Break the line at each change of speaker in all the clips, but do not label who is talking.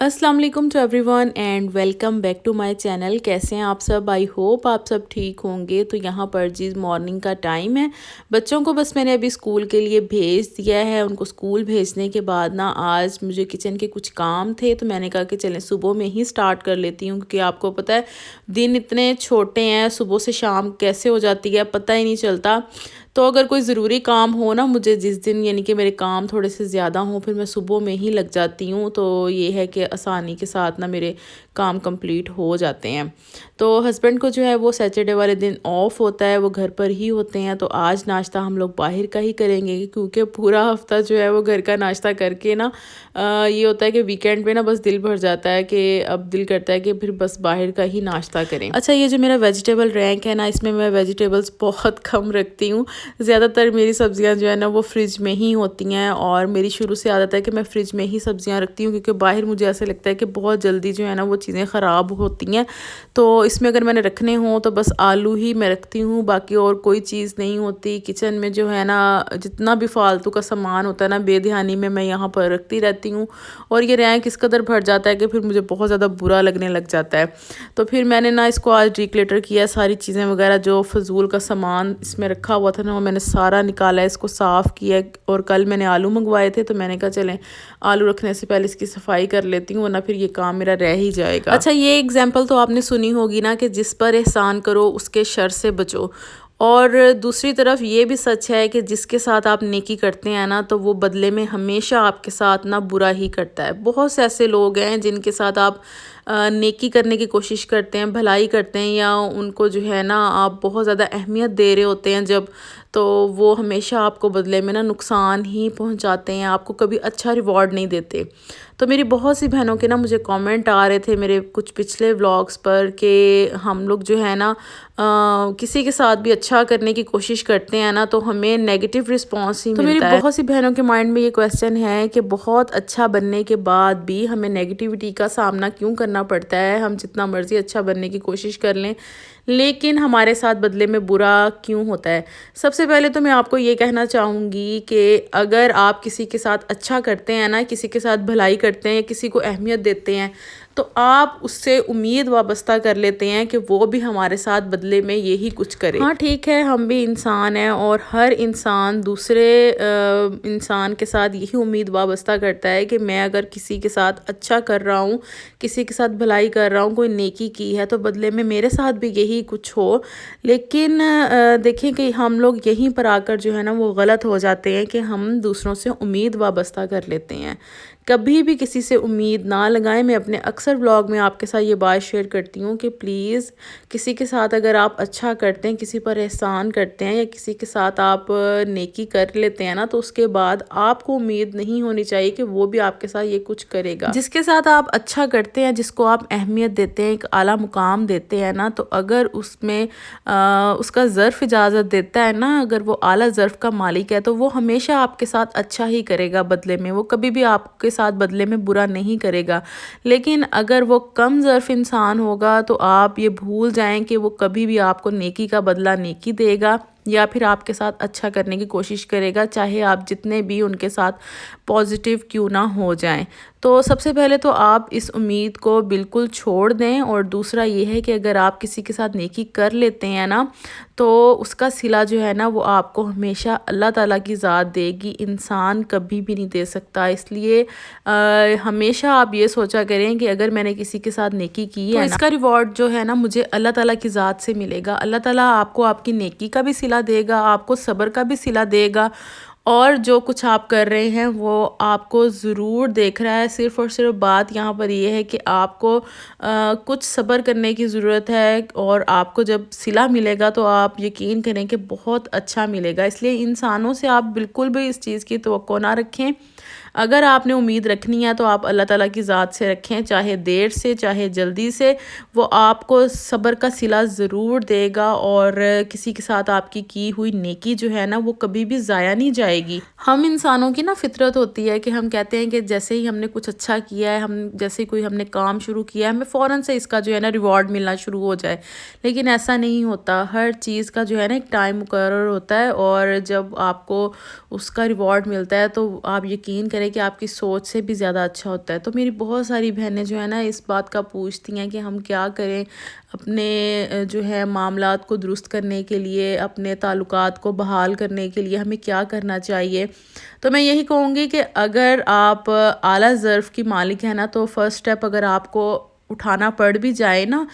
अस्सलाम वालेकुम to everyone and welcome back to my channel. कैसे हैं आप सब? आई होप आप सब ठीक होंगे। तो यहाँ पर जी मॉर्निंग का टाइम है। बच्चों को बस मैंने अभी स्कूल के लिए भेज दिया है। उनको स्कूल भेजने के बाद ना आज मुझे किचन के कुछ काम थे, तो मैंने कहा कि चलें सुबह में ही स्टार्ट कर लेती हूँ, क्योंकि आपको पता है दिन इतने छोटे हैं, सुबह से शाम कैसे हो जाती है पता ही नहीं चलता। तो अगर कोई ज़रूरी काम हो ना मुझे जिस दिन, यानी कि मेरे काम थोड़े से ज़्यादा हों, फिर मैं सुबह में ही लग जाती हूँ। तो ये है कि आसानी के साथ ना मेरे काम कंप्लीट हो जाते हैं। तो हस्बैंड को जो है वो सैटरडे वाले दिन ऑफ होता है, वो घर पर ही होते हैं। तो आज नाश्ता हम लोग बाहर का ही करेंगे, क्योंकि पूरा हफ्ता जो है वो घर का नाश्ता करके ना ये होता है कि वीकेंड पे ना बस दिल भर जाता है कि अब दिल करता है कि फिर बस बाहर का ही नाश्ता करें। अच्छा, ये जो मेरा वेजिटेबल रैंक है ना, इसमें मैं वेजिटेबल्स बहुत कम रखती हूँ। ज़्यादातर मेरी सब्ज़ियाँ जो है ना वो फ्रिज में ही होती हैं, और मेरी शुरू से आदत है कि मैं फ्रिज में ही सब्ज़ियाँ रखती हूँ, क्योंकि बाहर मुझे ऐसा लगता है कि बहुत जल्दी जो है ना वो चीज़ें ख़राब होती हैं। तो इसमें अगर मैंने रखने हों तो बस आलू ही मैं रखती हूँ, बाकी और कोई चीज़ नहीं होती। किचन में जो है ना जितना भी फालतू का सामान होता है ना बेध्यानी में मैं यहाँ पर रखती रहती हूँ, और ये रैंक इस कदर भर जाता है कि फिर मुझे बहुत ज़्यादा बुरा लगने लग जाता है। तो फिर मैंने ना इसको आज डिक्लेटर किया, सारी चीज़ें वगैरह जो फजूल का सामान इसमें रखा हुआ था ना वो मैंने सारा निकाला है, इसको साफ़ किया। और कल मैंने आलू मंगवाए थे, तो मैंने कहा चलें आलू रखने से पहले इसकी सफाई कर लेती हूँ, वरना फिर ये काम मेरा रह ही जाएगा। अच्छा, ये एग्जाम्पल तो आपने सुनी होगी ना कि जिस पर एहसान करो उसके शर से बचो। और दूसरी तरफ ये भी सच है कि जिसके साथ आप नेकी करते हैं ना, तो वो बदले में हमेशा आपके साथ ना बुरा ही करता है। बहुत से ऐसे लोग हैं जिनके साथ आप नेकी करने की कोशिश करते हैं, भलाई करते हैं, या उनको जो है ना आप बहुत ज़्यादा अहमियत दे रहे होते हैं जब, तो वो हमेशा आपको बदले में ना नुकसान ही पहुंचाते हैं, आपको कभी अच्छा रिवॉर्ड नहीं देते। तो मेरी बहुत सी बहनों के ना मुझे कमेंट आ रहे थे मेरे कुछ पिछले व्लॉग्स पर कि हम लोग जो है ना किसी के साथ भी अच्छा करने की कोशिश करते हैं ना, तो हमें नेगेटिव रिस्पॉन्स ही मिलता है। तो मेरी बहुत सी बहनों के माइंड में ये क्वेश्चन है कि बहुत अच्छा बनने के बाद भी हमें नेगेटिविटी का सामना क्यों करना पड़ता है? हम जितना मर्जी अच्छा बनने की कोशिश कर लें, लेकिन हमारे साथ बदले में बुरा क्यों होता है? सबसे पहले तो मैं आपको ये कहना चाहूँगी कि अगर आप किसी के साथ अच्छा करते हैं ना, किसी के साथ भलाई करते हैं, किसी को अहमियत देते हैं, तो आप उससे उम्मीद वाबस्ता कर लेते हैं कि वो भी हमारे साथ बदले में यही कुछ करे। हाँ ठीक है, हम भी इंसान हैं, और हर इंसान दूसरे इंसान के साथ यही उम्मीद वाबस्ता करता है कि मैं अगर किसी के साथ अच्छा कर रहा हूँ, किसी के साथ भलाई कर रहा हूँ, कोई नेकी की है, तो बदले में मेरे साथ भी यही कुछ हो। लेकिन देखें कि हम लोग यहीं पर आकर जो है ना वो गलत हो जाते हैं कि हम दूसरों से उम्मीद वाबस्ता कर लेते हैं। कभी भी किसी से उम्मीद ना लगाएं। मैं अपने अक्सर व्लॉग में आपके साथ ये बात शेयर करती हूँ कि प्लीज़ किसी के साथ अगर आप अच्छा करते हैं, किसी पर एहसान करते हैं, या किसी के साथ आप नेकी कर लेते हैं ना, तो उसके बाद आपको उम्मीद नहीं होनी चाहिए कि वो भी आपके साथ ये कुछ करेगा। जिसके साथ आप अच्छा करते हैं, जिसको आप अहमियत देते हैं, एक आला मुकाम देते हैं ना, तो अगर उसमें उसका ज़र्फ़ इजाज़त देता है ना, अगर वो आला ज़र्फ़ का मालिक है, तो वो हमेशा आपके साथ अच्छा ही करेगा बदले में, वो कभी भी आपके साथ बदले में बुरा नहीं करेगा। लेकिन अगर वो कम ज़र्फ़ इंसान होगा, तो आप ये भूल जाएं कि वो कभी भी आपको नेकी का बदला नेकी देगा, या फिर आपके साथ अच्छा करने की कोशिश करेगा, चाहे आप जितने भी उनके साथ पॉजिटिव क्यों ना हो जाएं। तो सबसे पहले तो आप इस उम्मीद को बिल्कुल छोड़ दें। और दूसरा ये है कि अगर आप किसी के साथ नेकी कर लेते हैं ना, तो उसका सिला जो है ना वो आपको हमेशा अल्लाह ताला की ज़ात देगी, इंसान कभी भी नहीं दे सकता। इसलिए हमेशा आप ये सोचा करें कि अगर मैंने किसी के साथ नेकी की है, तो इसका रिवॉर्ड जो है ना मुझे अल्लाह ताला की ज़ात से मिलेगा। अल्लाह ताला आपको आपकी नेकी का भी सिला देगा, आपको सब्र का भी सिला देगा, और जो कुछ आप कर रहे हैं वो आपको ज़रूर देख रहा है। सिर्फ़ और सिर्फ बात यहाँ पर ये है कि आपको कुछ सब्र करने की ज़रूरत है, और आपको जब सिला मिलेगा तो आप यकीन करें कि बहुत अच्छा मिलेगा। इसलिए इंसानों से आप बिल्कुल भी इस चीज़ की तवक्को ना रखें। अगर आपने उम्मीद रखनी है तो आप अल्लाह ताला की ज़ात से रखें, चाहे देर से चाहे जल्दी से, वो आपको सब्र का सिला ज़रूर देगा, और किसी के साथ आपकी की हुई नेकी जो है ना वो कभी भी ज़ाया नहीं जाएगी। हम इंसानों की ना फितरत होती है कि हम कहते हैं कि जैसे ही हमने कुछ अच्छा किया है, हम जैसे कोई हमने काम शुरू किया है, हमें फ़ौरन से इसका जो है ना रिवॉर्ड मिलना शुरू हो जाए। लेकिन ऐसा नहीं होता। हर चीज़ का जो है ना एक टाइम मुकर्रर होता है, और जब आपको उसका रिवॉर्ड मिलता है तो आप यकीन یقین کریں کہ آپ کی سوچ سے بھی زیادہ اچھا ہوتا ہے۔ تو میری بہت ساری بہنیں جو ہے نا اس بات کا پوچھتی ہیں کہ ہم کیا کریں اپنے جو ہے معاملات کو درست کرنے کے لیے، اپنے تعلقات کو بحال کرنے کے لیے ہمیں کیا کرنا چاہیے۔ تو میں یہی کہوں گی کہ اگر آپ اعلیٰ ظرف کی مالک ہیں نا، تو فرسٹ سٹیپ اگر آپ کو اٹھانا پڑ بھی جائے نا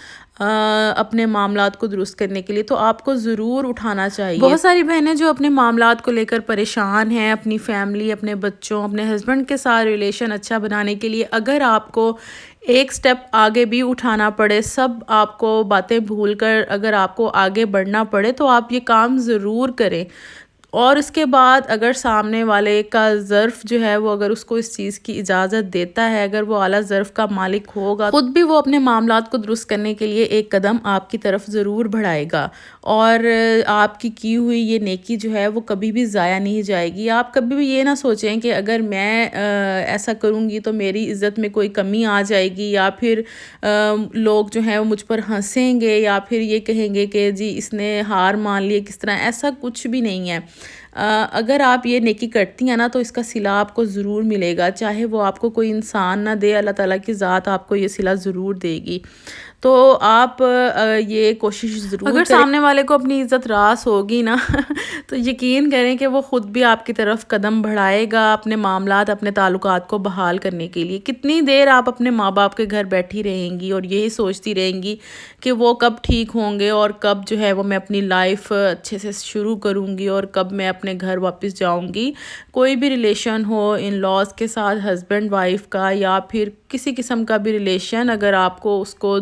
اپنے معاملات کو درست کرنے کے لیے، تو آپ کو ضرور اٹھانا چاہیے۔ بہت ساری بہنیں جو اپنے معاملات کو لے کر پریشان ہیں، اپنی فیملی، اپنے بچوں، اپنے ہسبینڈ کے ساتھ ریلیشن اچھا بنانے کے لیے، اگر آپ کو ایک سٹیپ آگے بھی اٹھانا پڑے، سب آپ کو باتیں بھول کر اگر آپ کو آگے بڑھنا پڑے، تو آپ یہ کام ضرور کریں۔ اور اس کے بعد اگر سامنے والے کا ظرف جو ہے وہ اگر اس کو اس چیز کی اجازت دیتا ہے، اگر وہ اعلیٰ ظرف کا مالک ہوگا، خود بھی وہ اپنے معاملات کو درست کرنے کے لیے ایک قدم آپ کی طرف ضرور بڑھائے گا۔ اور آپ کی ہوئی یہ نیکی جو ہے وہ کبھی بھی ضائع نہیں جائے گی۔ آپ کبھی بھی یہ نہ سوچیں کہ اگر میں ایسا کروں گی تو میری عزت میں کوئی کمی آ جائے گی، یا پھر لوگ جو ہیں وہ مجھ پر ہنسیں گے، یا پھر یہ کہیں گے کہ جی اس نے ہار مان لی کس طرح۔ ایسا کچھ بھی نہیں ہے۔ اگر آپ یہ نیکی کرتی ہیں نا تو اس کا صلہ آپ کو ضرور ملے گا، چاہے وہ آپ کو کوئی انسان نہ دے، اللہ تعالیٰ کی ذات آپ کو یہ صلہ ضرور دے گی۔ تو آپ یہ کوشش ضرور کریں۔ اگر سامنے والے کو اپنی عزت راس ہوگی نا تو یقین کریں کہ وہ خود بھی آپ کی طرف قدم بڑھائے گا اپنے معاملات، اپنے تعلقات کو بحال کرنے کے لیے۔ کتنی دیر آپ اپنے ماں باپ کے گھر بیٹھی رہیں گی اور یہی سوچتی رہیں گی کہ وہ کب ٹھیک ہوں گے، اور کب جو ہے وہ میں اپنی لائف اچھے سے شروع کروں گی، اور کب میں اپنے گھر واپس جاؤں گی۔ کوئی بھی ریلیشن ہو ان لاز کے ساتھ، ہسبینڈ وائف کا، یا پھر کسی قسم کا بھی ریلیشن، اگر آپ کو اس کو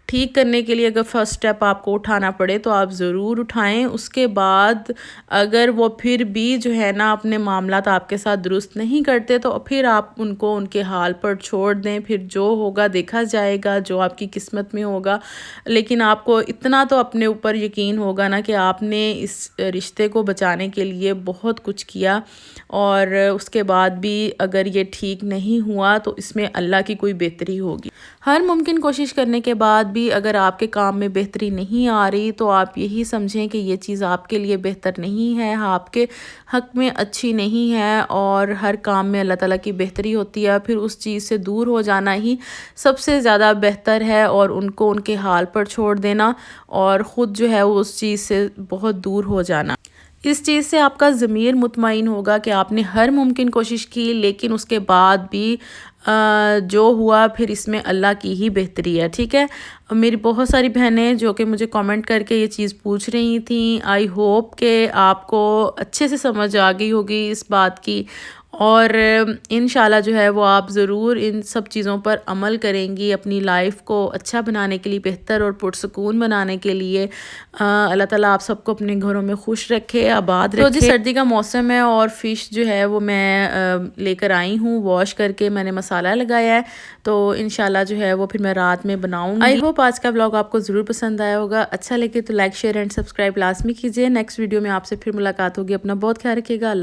ٹھیک کرنے کے لیے اگر فرسٹ سٹیپ آپ کو اٹھانا پڑے تو آپ ضرور اٹھائیں۔ اس کے بعد اگر وہ پھر بھی جو ہے نا اپنے معاملات آپ کے ساتھ درست نہیں کرتے، تو پھر آپ ان کو ان کے حال پر چھوڑ دیں، پھر جو ہوگا دیکھا جائے گا، جو آپ کی قسمت میں ہوگا۔ لیکن آپ کو اتنا تو اپنے اوپر یقین ہوگا نا کہ آپ نے اس رشتے کو بچانے کے لیے بہت کچھ کیا، اور اس کے بعد بھی اگر یہ ٹھیک نہیں ہوا تو اس میں اللہ کی کوئی بہتری ہوگی۔ ہر ممکن کوشش کرنے کے بعد بھی اگر آپ کے کام میں بہتری نہیں آ رہی، تو آپ یہی سمجھیں کہ یہ چیز آپ کے لیے بہتر نہیں ہے، آپ کے حق میں اچھی نہیں ہے، اور ہر کام میں اللہ تعالیٰ کی بہتری ہوتی ہے۔ پھر اس چیز سے دور ہو جانا ہی سب سے زیادہ بہتر ہے، اور ان کو ان کے حال پر چھوڑ دینا، اور خود جو ہے وہ اس چیز سے بہت دور ہو جانا۔ اس چیز سے آپ کا ضمیر مطمئن ہوگا کہ آپ نے ہر ممکن کوشش کی، لیکن اس کے بعد بھی جو ہوا پھر اس میں اللہ کی ہی بہتری ہے۔ ٹھیک ہے، میری بہت ساری بہنیں جو کہ مجھے کامنٹ کر کے یہ چیز پوچھ رہی تھیں، آئی ہوپ کہ آپ کو اچھے سے سمجھ آ گئی ہوگی اس بات کی، اور انشاءاللہ جو ہے وہ آپ ضرور ان سب چیزوں پر عمل کریں گی، اپنی لائف کو اچھا بنانے کے لیے، بہتر اور پرسکون بنانے کے لیے۔ اللہ تعالیٰ آپ سب کو اپنے گھروں میں خوش رکھے، آباد رکھے۔ تو جی سردی کا موسم ہے، اور فش جو ہے وہ میں لے کر آئی ہوں، واش کر کے میں نے مسالہ لگایا ہے، تو انشاءاللہ جو ہے وہ پھر میں رات میں بناؤں گی۔ آئی ہوپ آج کا ولاگ آپ کو ضرور پسند آیا ہوگا، اچھا لگے تو لائک، شیئر اینڈ سبسکرائب لازمی کیجیے۔ نیکسٹ ویڈیو میں آپ سے پھر ملاقات ہوگی، اپنا بہت خیال رکھیے گا۔